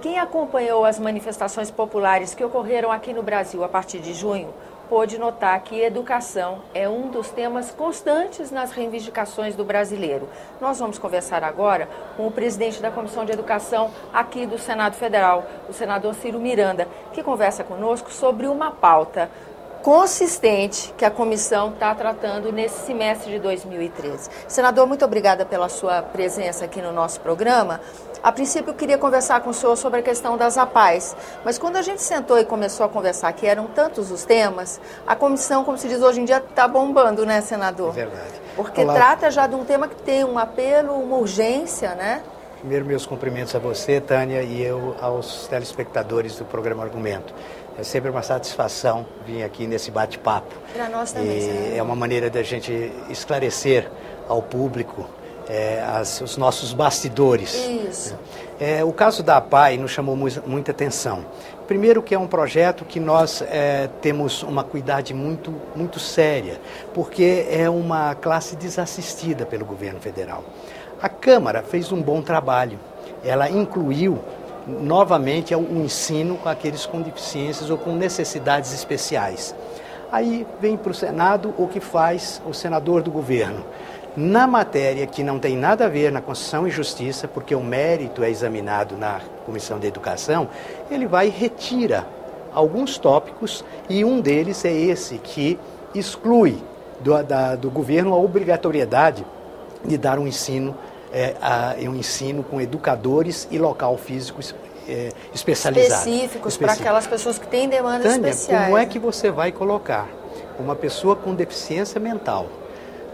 Quem acompanhou as manifestações populares que ocorreram aqui no Brasil a partir de junho, pôde notar que educação é um dos temas constantes nas reivindicações do brasileiro. Nós vamos conversar agora com o presidente da Comissão de Educação aqui do Senado Federal, o senador Ciro Miranda, que conversa conosco sobre uma pauta consistente que a comissão está tratando nesse semestre de 2013. Senador, muito obrigada pela sua presença aqui no nosso programa. A princípio, eu queria conversar com o senhor sobre a questão das APAES, mas quando a gente sentou e começou a conversar, que eram tantos os temas, a comissão, como se diz hoje em dia, está bombando, né, senador? É verdade. Porque trata já de um tema que tem um apelo, uma urgência, né? Primeiro, meus cumprimentos a você, Tânia, e aos telespectadores do programa Argumento. É sempre uma satisfação vir aqui nesse bate-papo. Para nós também, senador. É uma maneira da gente esclarecer ao público os nossos bastidores. Isso. O caso da APAE nos chamou muita atenção. Primeiro que é um projeto que nós temos uma cuidade muito séria, porque é uma classe desassistida pelo governo federal. A Câmara fez um bom trabalho. Ela incluiu novamente o ensino com aqueles com deficiências ou com necessidades especiais. Aí vem para o Senado o que faz o senador do governo. Na matéria que não tem nada a ver na Constituição e Justiça, porque o mérito é examinado na Comissão de Educação, ele vai e retira alguns tópicos e um deles é esse que exclui do governo a obrigatoriedade de dar um ensino com educadores e local físico especializado. Específicos para aquelas pessoas que têm demandas Tânia, especiais. como é que você vai colocar uma pessoa com deficiência mental,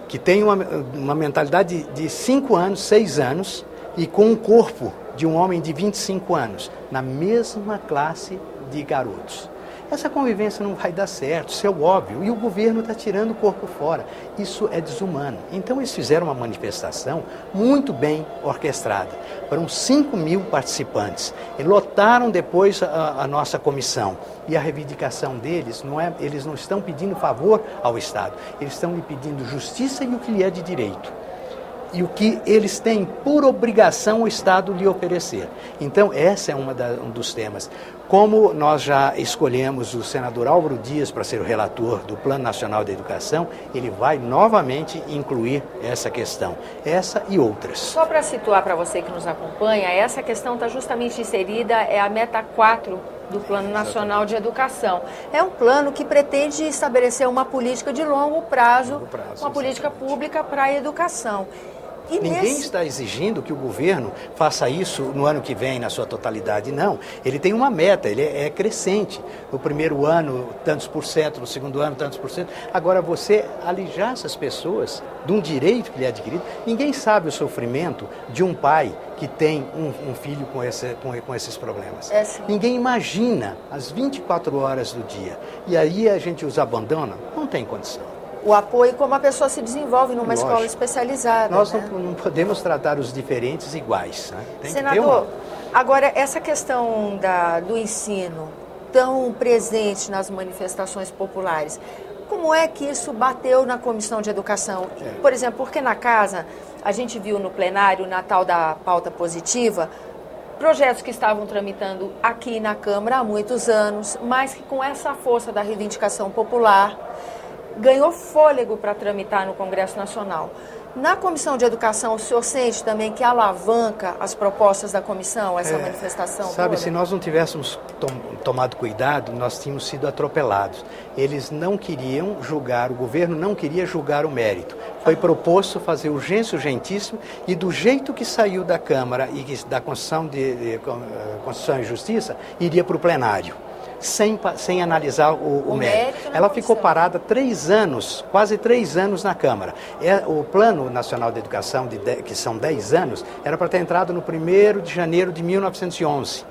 que tem uma mentalidade de 5 anos, 6 anos, e com um corpo de um homem de 25 anos, na mesma classe de garotos? Essa convivência não vai dar certo, isso é óbvio, e o governo está tirando o corpo fora. Isso é desumano. Então eles fizeram uma manifestação muito bem orquestrada. Foram 5.000 participantes. E lotaram depois a nossa comissão. E a reivindicação deles, eles não estão pedindo favor ao Estado, eles estão lhe pedindo justiça e o que lhe é de direito. E o que eles têm por obrigação o Estado lhe oferecer. Então, esse é um dos temas. Como nós já escolhemos o senador Álvaro Dias para ser o relator do Plano Nacional de Educação, ele vai novamente incluir essa questão, essa e outras. Só para situar para você que nos acompanha, essa questão está justamente inserida, é a meta 4 do Plano Nacional de Educação. É um plano que pretende estabelecer uma política de longo prazo uma política pública para a educação. E ninguém está exigindo que o governo faça isso no ano que vem, na sua totalidade, não. Ele tem uma meta, ele é crescente. No primeiro ano, tantos por cento, no segundo ano, tantos por cento. Agora, você alijar essas pessoas de um direito que lhe é adquirido, ninguém sabe o sofrimento de um pai que tem um filho com esses problemas. Ninguém imagina as 24 horas do dia. E aí a gente os abandona, não tem condição. O apoio como a pessoa se desenvolve numa escola especializada. Nós não podemos tratar os diferentes iguais. Né? Tem Senador, agora essa questão do ensino tão presente nas manifestações populares, como é que isso bateu na Comissão de Educação? Por exemplo, porque na casa, a gente viu no plenário, na tal da pauta positiva, projetos que estavam tramitando aqui na Câmara há muitos anos, mas que com essa força da reivindicação popular ganhou fôlego para tramitar no Congresso Nacional. Na Comissão de Educação, o senhor sente também que alavanca as propostas da comissão, essa manifestação toda? Sabe, se nós não tivéssemos tomado cuidado, nós tínhamos sido atropelados. Eles não queriam julgar, o governo não queria julgar o mérito. Foi proposto fazer urgência urgentíssimo e do jeito que saiu da Câmara e da Constituição e Justiça, iria para o plenário. Sem analisar o mérito. Ela ficou parada 3 anos, quase 3 anos na Câmara. O Plano Nacional de Educação, que são 10 anos, era para ter entrado no 1º de janeiro de 1911.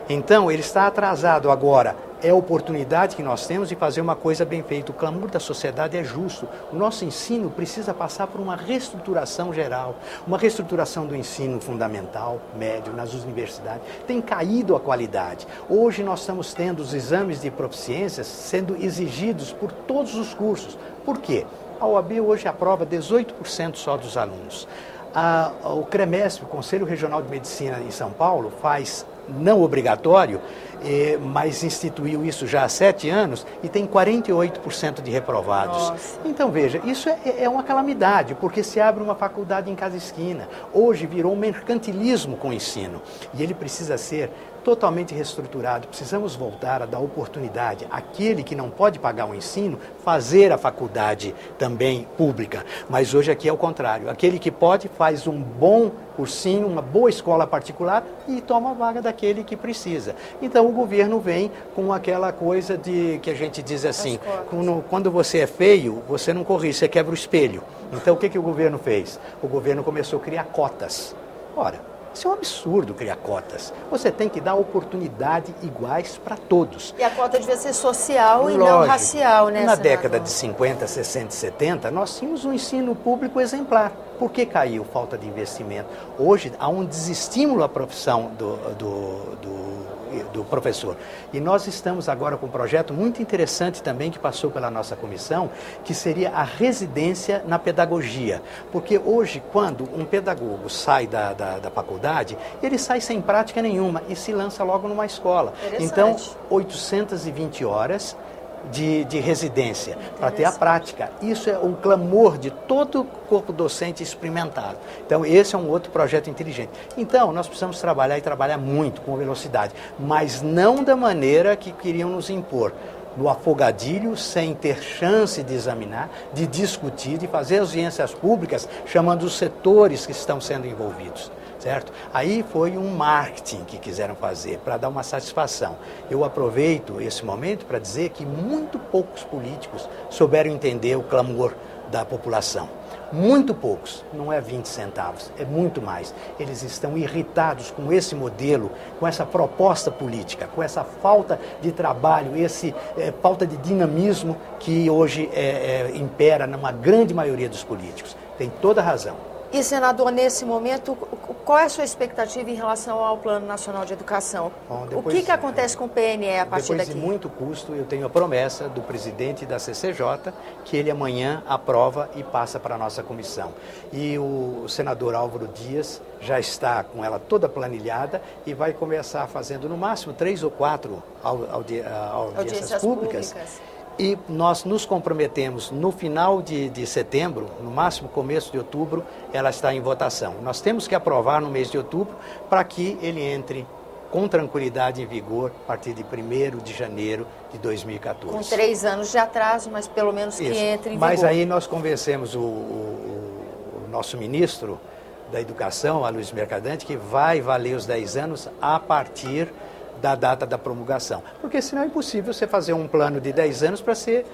Então, ele está atrasado agora. É a oportunidade que nós temos de fazer uma coisa bem feita. O clamor da sociedade é justo. O nosso ensino precisa passar por uma reestruturação geral, uma reestruturação do ensino fundamental, médio, nas universidades. Tem caído a qualidade. Hoje nós estamos tendo os exames de proficiência sendo exigidos por todos os cursos. Por quê? A OAB hoje aprova 18% só dos alunos. O CREMESP, o Conselho Regional de Medicina em São Paulo, faz não obrigatório, mas instituiu isso já há 7 anos e tem 48% de reprovados. Nossa. Então, veja, isso é uma calamidade, porque se abre uma faculdade em cada esquina. Hoje virou um mercantilismo com o ensino e ele precisa ser totalmente reestruturado. Precisamos voltar a dar oportunidade àquele que não pode pagar o ensino, fazer a faculdade também pública. Mas hoje aqui é o contrário. Aquele que pode faz um bom cursinho, uma boa escola particular e toma a vaga daquele que precisa. Então o governo vem com aquela coisa de que a gente diz assim, quando você é feio, você não corrige, você quebra o espelho. Então o que o governo fez? O governo começou a criar cotas. Ora, isso é um absurdo criar cotas. Você tem que dar oportunidade iguais para todos. E a cota devia ser social e não racial, né, Na senador? década de 50, 60 e 70, nós tínhamos um ensino público exemplar. Por que caiu? Falta de investimento. Hoje há um desestímulo à profissão do professor. E nós estamos agora com um projeto muito interessante também que passou pela nossa comissão, que seria a residência na pedagogia. Porque hoje, quando um pedagogo sai da faculdade, ele sai sem prática nenhuma e se lança logo numa escola. Então, 820 horas de residência, para ter a prática. Isso é um clamor de todo o corpo docente experimentado. Então, esse é um outro projeto inteligente. Então, nós precisamos trabalhar e trabalhar muito, com velocidade, mas não da maneira que queriam nos impor. No afogadilho, sem ter chance de examinar, de discutir, de fazer audiências públicas, chamando os setores que estão sendo envolvidos. Certo? Aí foi um marketing que quiseram fazer para dar uma satisfação. Eu aproveito esse momento para dizer que muito poucos políticos souberam entender o clamor da população. Muito poucos, não é 20 centavos, é muito mais. Eles estão irritados com esse modelo, com essa proposta política, com essa falta de trabalho, falta de dinamismo que hoje impera numa grande maioria dos políticos. Tem toda a razão. E, senador, nesse momento, qual é a sua expectativa em relação ao Plano Nacional de Educação? Bom, o que acontece com o PNE a partir daqui? Depois de muito custo, eu tenho a promessa do presidente da CCJ que ele amanhã aprova e passa para a nossa comissão. E o senador Álvaro Dias já está com ela toda planilhada e vai começar fazendo no máximo 3 ou 4 audiências públicas. E nós nos comprometemos no final de setembro, no máximo começo de outubro, ela está em votação. Nós temos que aprovar no mês de outubro para que ele entre com tranquilidade em vigor a partir de 1º de janeiro de 2014. Com 3 anos de atraso, mas pelo menos que entre em vigor. Mas aí nós convencemos o nosso ministro da Educação, Aloysio Mercadante, que vai valer os 10 anos a partir da data da promulgação. Porque senão é impossível você fazer um plano de 10 anos para ser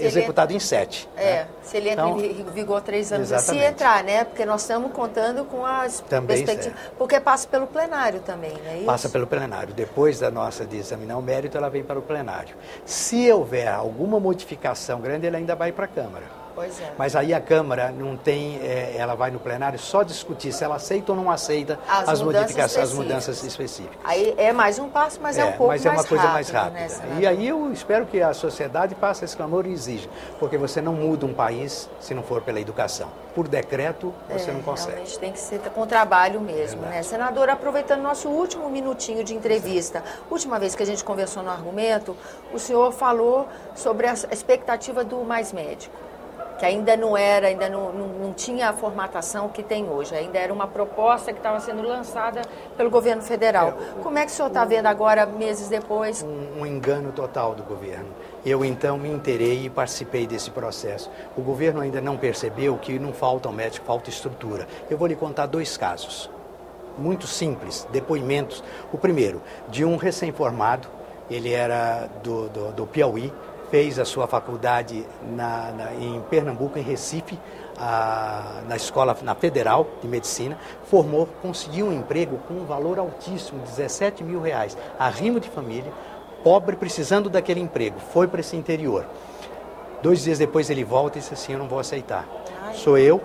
executado em 7. Né? Se ele entra em vigor 3 anos. Exatamente. Se entrar, né? Porque nós estamos contando com as perspectivas. Porque passa pelo plenário também, não é isso? Passa pelo plenário. Depois de examinar o mérito, ela vem para o plenário. Se houver alguma modificação grande, ele ainda vai para a Câmara. Pois é. Mas aí a Câmara não tem, ela vai no plenário só discutir se ela aceita ou não aceita as mudanças específicas. Aí é mais um passo, mas é um pouco mais rápido. Mas é uma coisa mais rápida. Né, e aí eu espero que a sociedade faça esse clamor e exija, porque você não muda um país se não for pela educação. Por decreto, você não consegue. Realmente tem que ser com trabalho mesmo, né? Senador, aproveitando nosso último minutinho de entrevista, última vez que a gente conversou no Argumento, o senhor falou sobre a expectativa do Mais Médico, que ainda não tinha a formatação que tem hoje, ainda era uma proposta que estava sendo lançada pelo governo federal. Como é que o senhor está vendo agora, meses depois? Um engano total do governo. Eu, então, me inteirei e participei desse processo. O governo ainda não percebeu que não falta um médico, falta estrutura. Eu vou lhe contar 2 casos, muito simples, depoimentos. O primeiro, de um recém-formado, ele era do Piauí, fez a sua faculdade em Pernambuco, em Recife, na Federal de Medicina, formou, conseguiu um emprego com um valor altíssimo, R$17 mil, arrimo de família, pobre, precisando daquele emprego, foi para esse interior. 2 dias depois ele volta e disse assim, eu não vou aceitar. Sou eu,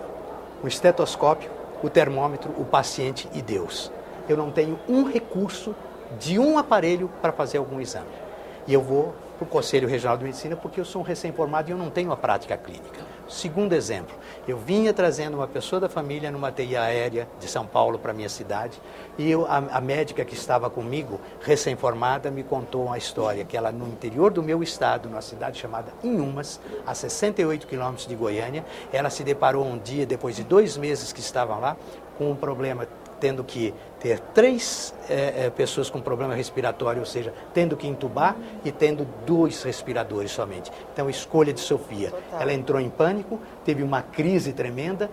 o estetoscópio, o termômetro, o paciente e Deus. Eu não tenho um recurso de um aparelho para fazer algum exame. E eu vou para o Conselho Regional de Medicina porque eu sou um recém-formado e eu não tenho a prática clínica. Segundo exemplo, eu vinha trazendo uma pessoa da família numa TI aérea de São Paulo para a minha cidade e a médica que estava comigo, recém-formada, me contou uma história que ela, no interior do meu estado, numa cidade chamada Inhumas, a 68 quilômetros de Goiânia, ela se deparou um dia, depois de 2 meses que estavam lá, com um problema, tendo que ter 3 pessoas com problema respiratório, ou seja, tendo que entubar e tendo 2 respiradores somente. Então, escolha de Sofia. Total. Ela entrou em pânico, teve uma crise tremenda,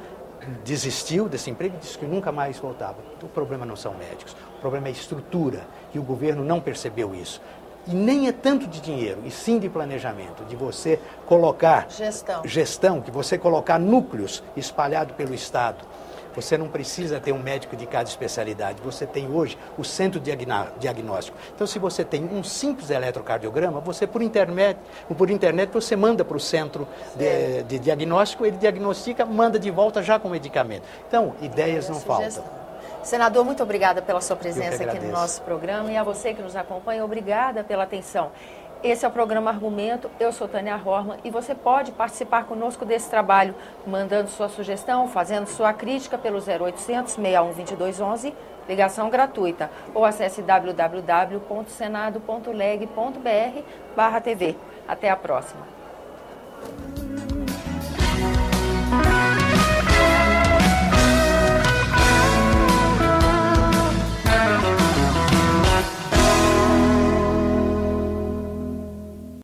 desistiu desse emprego e disse que nunca mais voltava. Então, o problema não são médicos, o problema é a estrutura, e o governo não percebeu isso. E nem é tanto de dinheiro, e sim de planejamento, de você colocar gestão, que você colocar núcleos espalhados pelo Estado. Você não precisa ter um médico de cada especialidade. Você tem hoje o centro diagnóstico. Então, se você tem um simples eletrocardiograma, você por internet você manda para o centro de diagnóstico, ele diagnostica, manda de volta já com medicamento. Então, ideias não faltam. Senador, muito obrigada pela sua presença aqui no nosso programa, e a você que nos acompanha, obrigada pela atenção. Esse é o programa Argumento, eu sou Tânia Horman e você pode participar conosco desse trabalho, mandando sua sugestão, fazendo sua crítica pelo 0800 61 2211, ligação gratuita, ou acesse www.senado.leg.br/TV. Até a próxima.